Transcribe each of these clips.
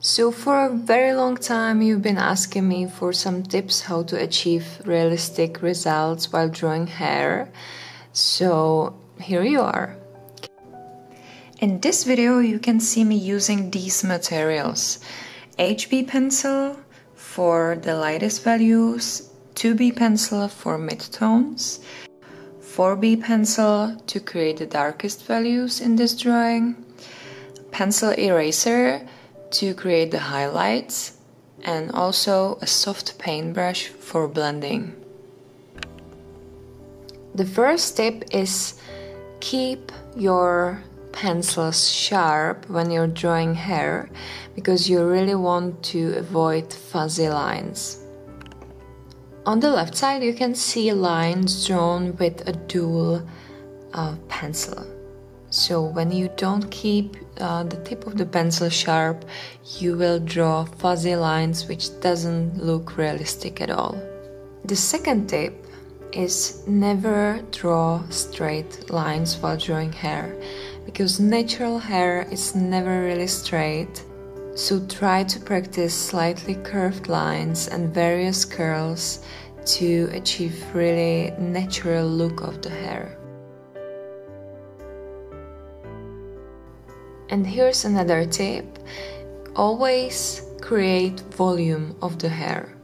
So for a very long time you've been asking me for some tips how to achieve realistic results while drawing hair. So here you are. In this video you can see me using these materials. HB pencil for the lightest values, 2B pencil for midtones, 4B pencil to create the darkest values in this drawing, pencil eraser to create the highlights, and also a soft paintbrush for blending. The first tip is keep your pencils sharp when you're drawing hair because you really want to avoid fuzzy lines. On the left side you can see lines drawn with a dual pencil. So when you don't keep the tip of the pencil sharp, you will draw fuzzy lines which doesn't look realistic at all. The second tip is never draw straight lines while drawing hair, because natural hair is never really straight. So try to practice slightly curved lines and various curls to achieve really natural look of the hair. And here's another tip, always create volume of the hair.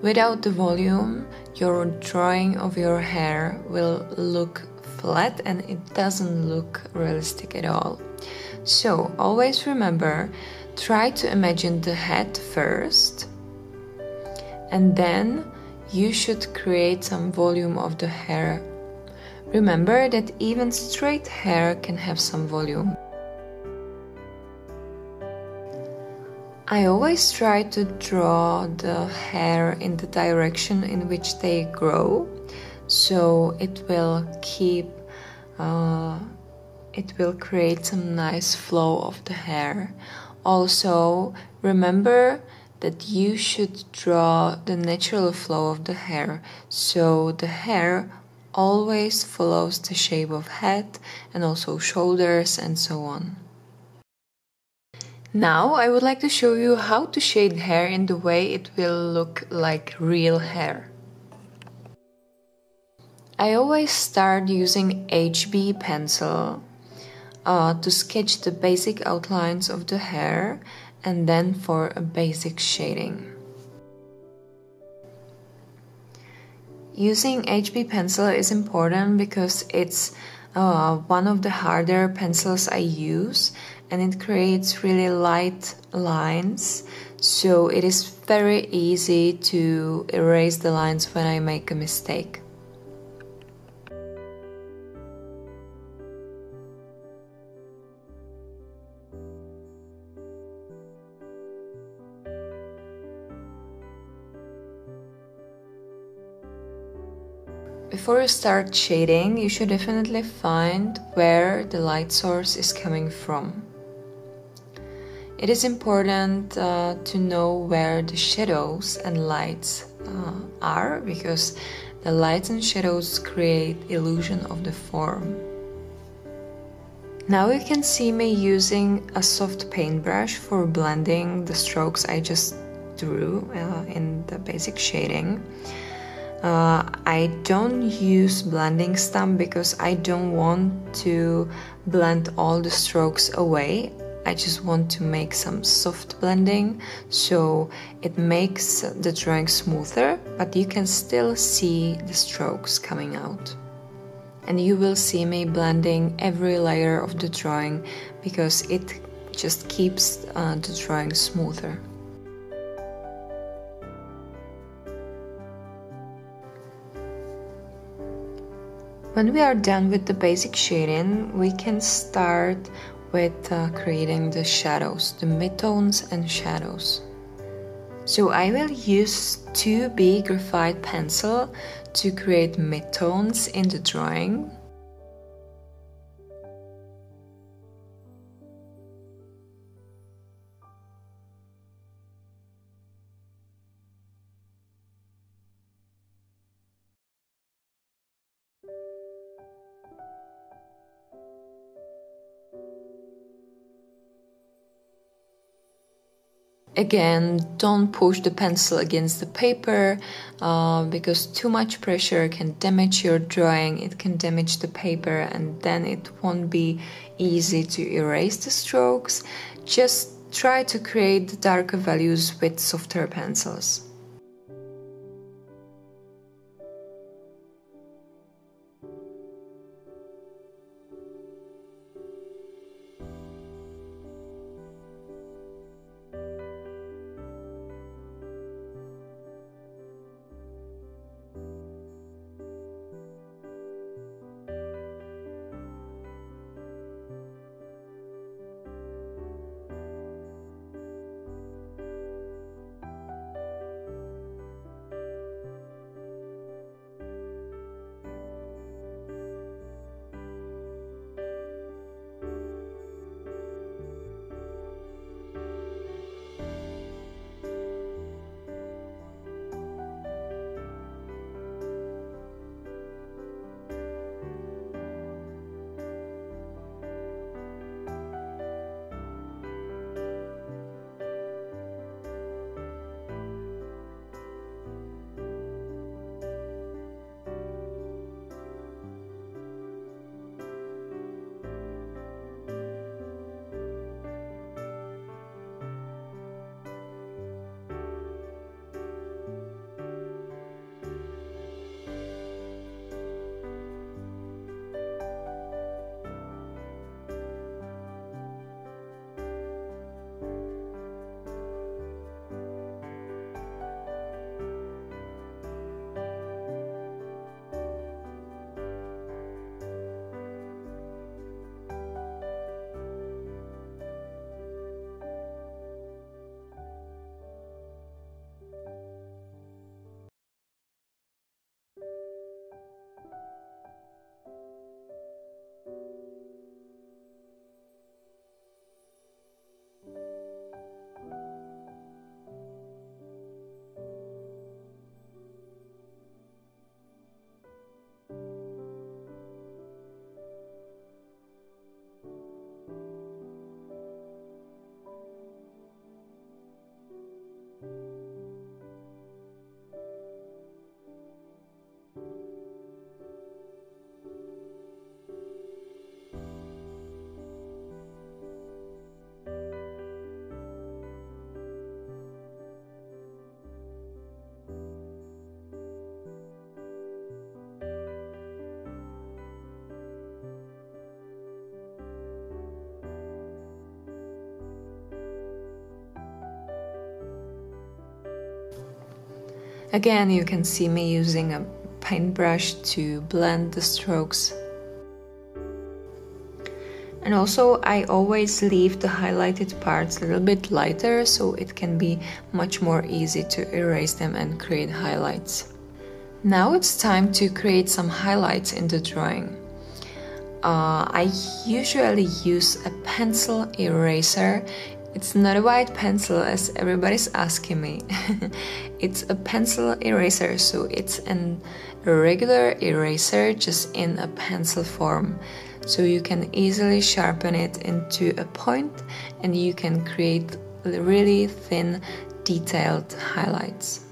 Without the volume, your drawing of your hair will look flat and it doesn't look realistic at all. So always remember, try to imagine the head first, and then you should create some volume of the hair. Remember that even straight hair can have some volume. I always try to draw the hair in the direction in which they grow, so it will create some nice flow of the hair. Also, remember that you should draw the natural flow of the hair, so the hair always follows the shape of head and also shoulders and so on. Now I would like to show you how to shade hair in the way it will look like real hair. I always start using HB pencil to sketch the basic outlines of the hair and then for a basic shading. Using HB pencil is important because it's one of the harder pencils I use, and it creates really light lines, so it is very easy to erase the lines when I make a mistake. Before you start shading, you should definitely find where the light source is coming from. It is important to know where the shadows and lights are, because the lights and shadows create illusion of the form. Now you can see me using a soft paintbrush for blending the strokes I just drew in the basic shading. I don't use blending stump because I don't want to blend all the strokes away. I just want to make some soft blending, so it makes the drawing smoother, but you can still see the strokes coming out. And you will see me blending every layer of the drawing because it just keeps the drawing smoother. When we are done with the basic shading, we can start with creating the shadows, the midtones and shadows. So I will use 2B graphite pencil to create midtones in the drawing. Again, don't push the pencil against the paper because too much pressure can damage your drawing, it can damage the paper, and then it won't be easy to erase the strokes. Just try to create the darker values with softer pencils. Again, you can see me using a paintbrush to blend the strokes. And also, I always leave the highlighted parts a little bit lighter so it can be much more easy to erase them and create highlights. Now it's time to create some highlights in the drawing. I usually use a pencil eraser. It's not a white pencil as everybody's asking me. It's a pencil eraser, so it's a regular eraser just in a pencil form. So you can easily sharpen it into a point and you can create really thin, detailed highlights.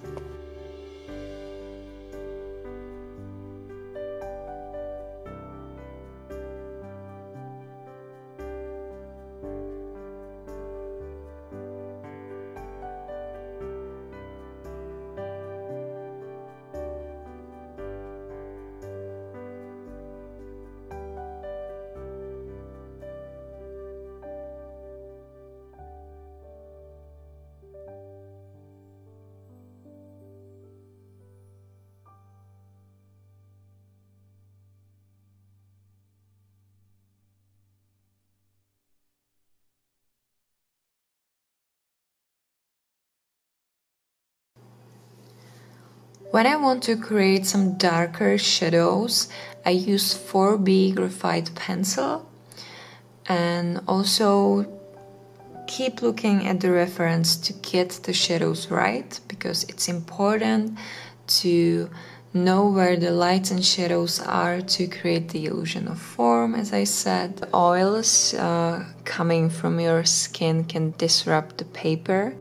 When I want to create some darker shadows, I use 4B graphite pencil, and also keep looking at the reference to get the shadows right, because it's important to know where the lights and shadows are to create the illusion of form. As I said, the oils coming from your skin can disrupt the paper.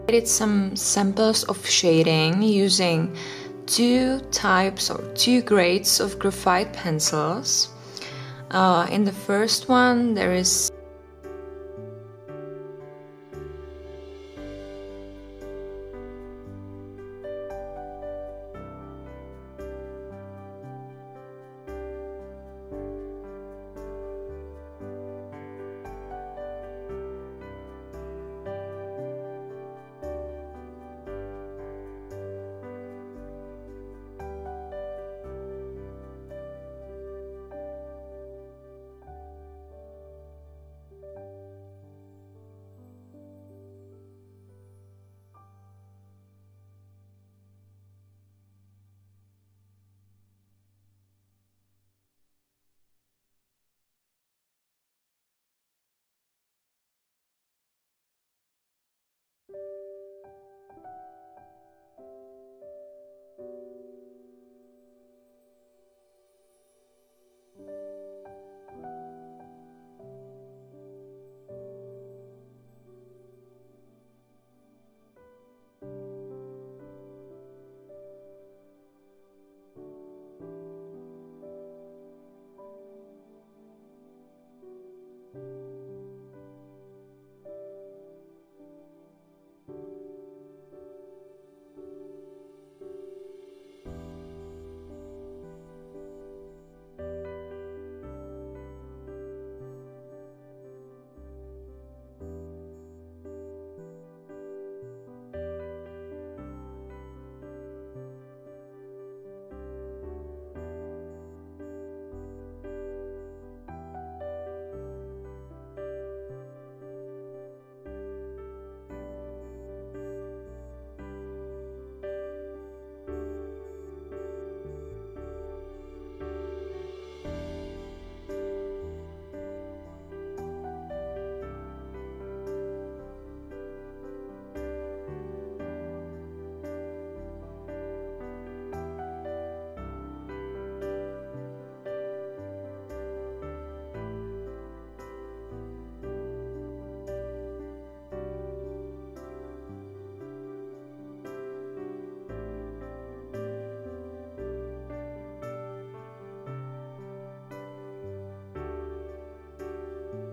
Created some samples of shading using two types or two grades of graphite pencils. In the first one there is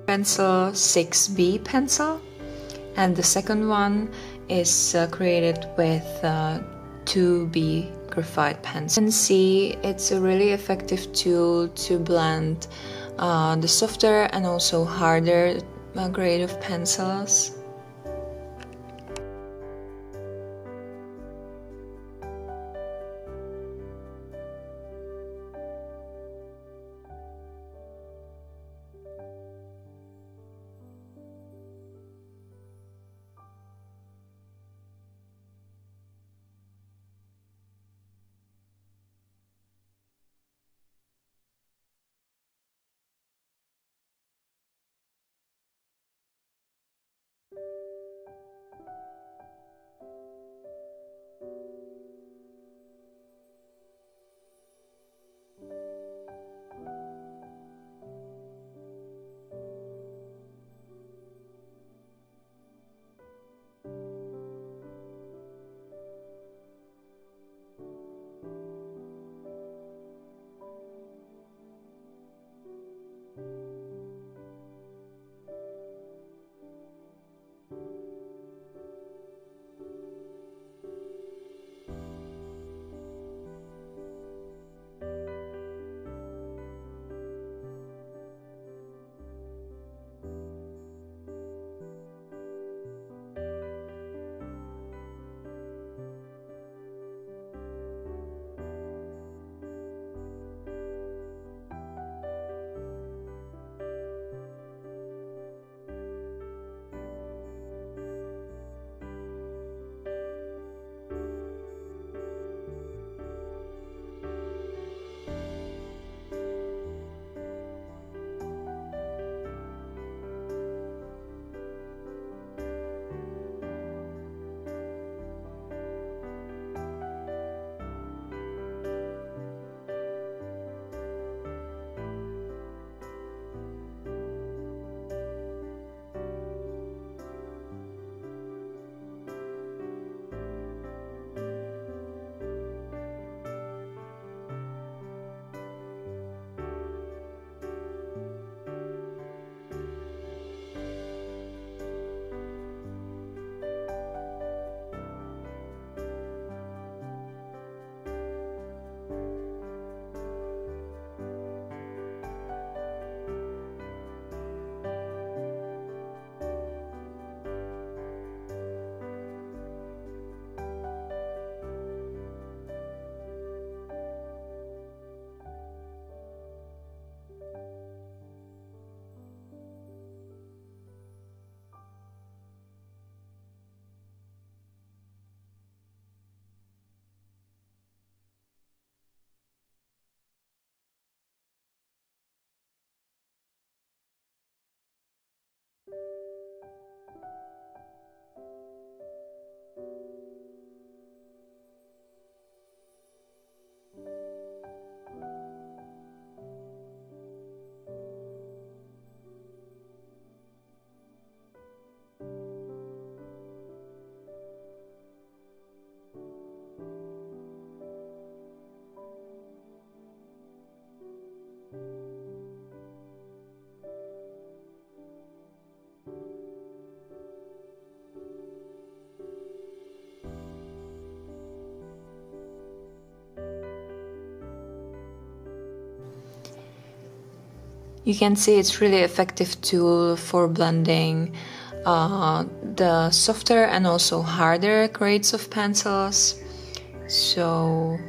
pencil 6B pencil, and the second one is created with 2B graphite pencil. You can see it's a really effective tool to blend the softer and also harder grade of pencils. You can see it's really effective tool for blending the softer and also harder grades of pencils. So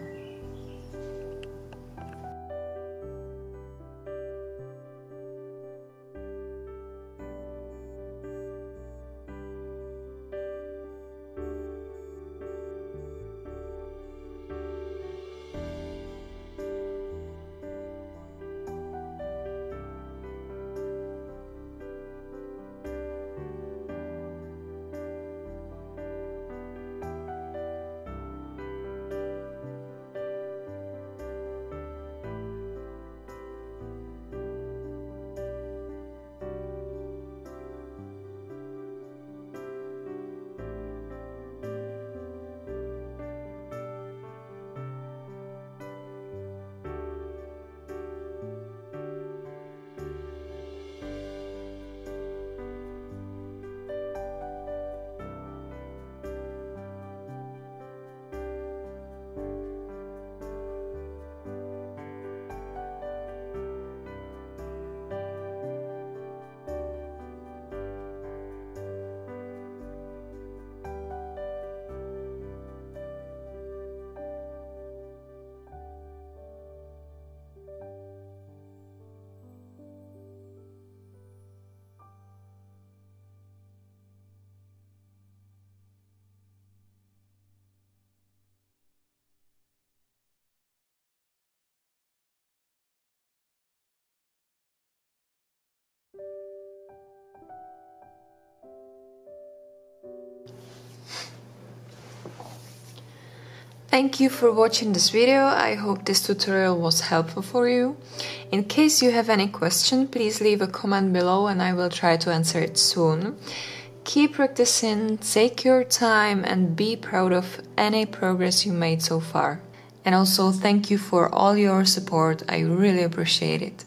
thank you for watching this video. I hope this tutorial was helpful for you. In case you have any question, please leave a comment below and I will try to answer it soon. Keep practicing, take your time and be proud of any progress you made so far. And also thank you for all your support, I really appreciate it.